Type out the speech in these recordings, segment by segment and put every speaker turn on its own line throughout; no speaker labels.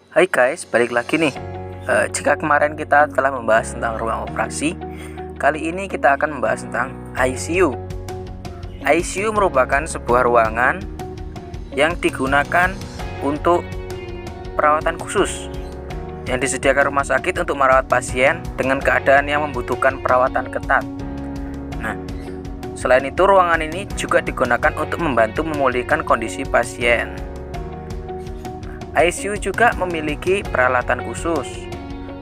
Hai guys, balik lagi nih. Jika kemarin kita telah membahas tentang ruang operasi, kali ini kita akan membahas tentang ICU. ICU merupakan sebuah ruangan yang digunakan untuk perawatan khusus yang disediakan rumah sakit untuk merawat pasien dengan keadaan yang membutuhkan perawatan ketat. Nah, selain itu ruangan ini juga digunakan untuk membantu memulihkan kondisi pasien. ICU juga memiliki peralatan khusus,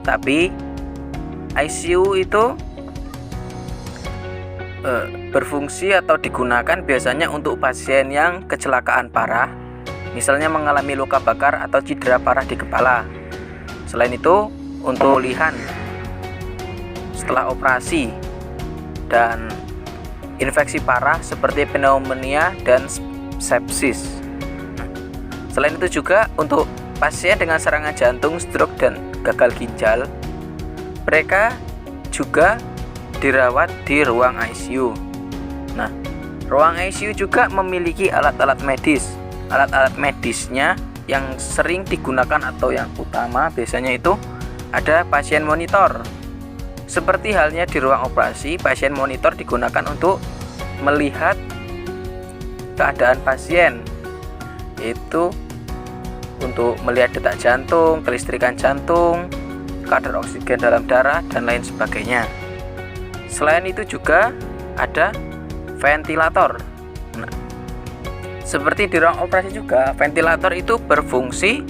tapi ICU itu berfungsi atau digunakan biasanya untuk pasien yang kecelakaan parah, misalnya mengalami luka bakar atau cedera parah di kepala. Selain itu, untuk pemulihan setelah operasi dan infeksi parah seperti pneumonia dan sepsis. Selain itu juga untuk pasien dengan serangan jantung, stroke, dan gagal ginjal, mereka juga dirawat di ruang ICU. Nah, ruang ICU juga memiliki alat-alat medis. Alat-alat medisnya yang sering digunakan atau yang utama biasanya itu ada pasien monitor. Seperti halnya di ruang operasi, pasien monitor digunakan untuk melihat keadaan pasien, yaitu untuk melihat detak jantung, kelistrikan jantung, kadar oksigen dalam darah, dan lain sebagainya. Selain itu juga ada ventilator. Nah, seperti di ruang operasi juga, ventilator itu berfungsi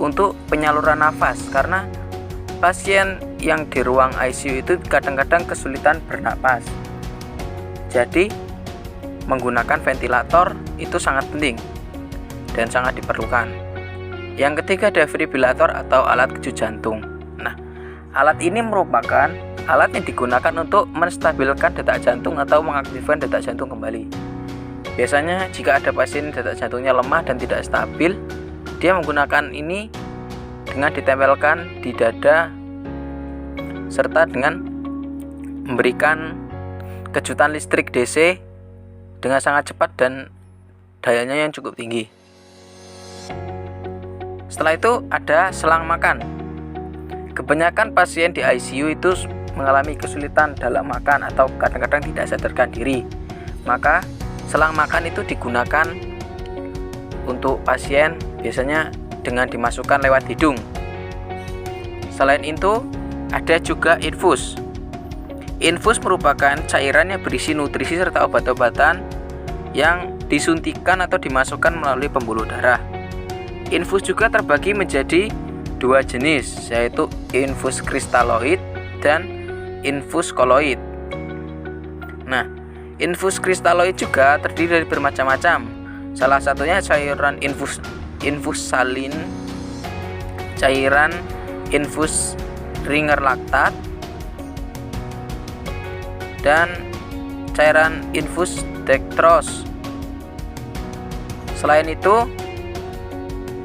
untuk penyaluran nafas karena pasien yang di ruang ICU itu kadang-kadang kesulitan bernapas. Jadi, menggunakan ventilator itu sangat penting dan sangat diperlukan. Yang ketiga, defibrilator atau alat kejut jantung. Nah, alat ini merupakan alat yang digunakan untuk menstabilkan detak jantung atau mengaktifkan detak jantung kembali. Biasanya jika ada pasien detak jantungnya lemah dan tidak stabil, dia menggunakan ini dengan ditempelkan di dada serta dengan memberikan kejutan listrik DC dengan sangat cepat dan dayanya yang cukup tinggi. Setelah itu ada selang makan. Kebanyakan pasien di ICU itu mengalami kesulitan dalam makan atau kadang-kadang tidak sadarkan diri. Maka selang makan itu digunakan untuk pasien biasanya dengan dimasukkan lewat hidung. Selain itu ada juga infus. Infus merupakan cairan yang berisi nutrisi serta obat-obatan yang disuntikan atau dimasukkan melalui pembuluh darah. Infus juga terbagi menjadi dua jenis, yaitu infus kristaloid dan infus koloid. Nah, infus kristaloid juga terdiri dari bermacam-macam. Salah satunya cairan infus salin, cairan infus ringer laktat, dan cairan infus dextrose. Selain itu,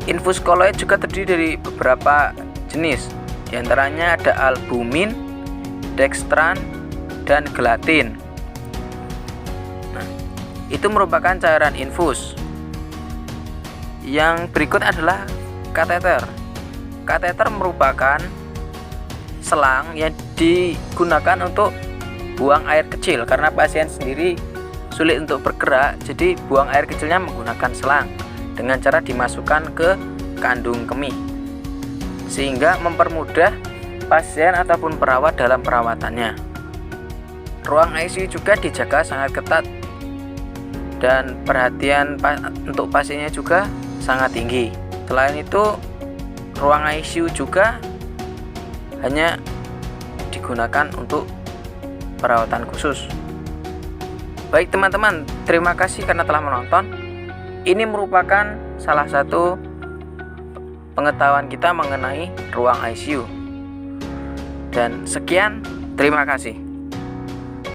infus koloid juga terdiri dari beberapa jenis. Di antaranya ada albumin, dextran, dan gelatin. Nah, itu merupakan cairan infus. Yang berikut adalah kateter. Kateter merupakan selang yang digunakan untuk buang air kecil karena pasien sendiri sulit untuk bergerak, jadi buang air kecilnya menggunakan selang dengan cara dimasukkan ke kandung kemih sehingga mempermudah pasien ataupun perawat dalam perawatannya. Ruang ICU juga dijaga sangat ketat dan perhatian untuk pasiennya juga sangat tinggi. Selain itu, ruang ICU juga hanya digunakan untuk perawatan khusus. Baik teman-teman, terima kasih karena telah menonton. Ini merupakan salah satu pengetahuan kita mengenai ruang ICU. Dan sekian, terima kasih.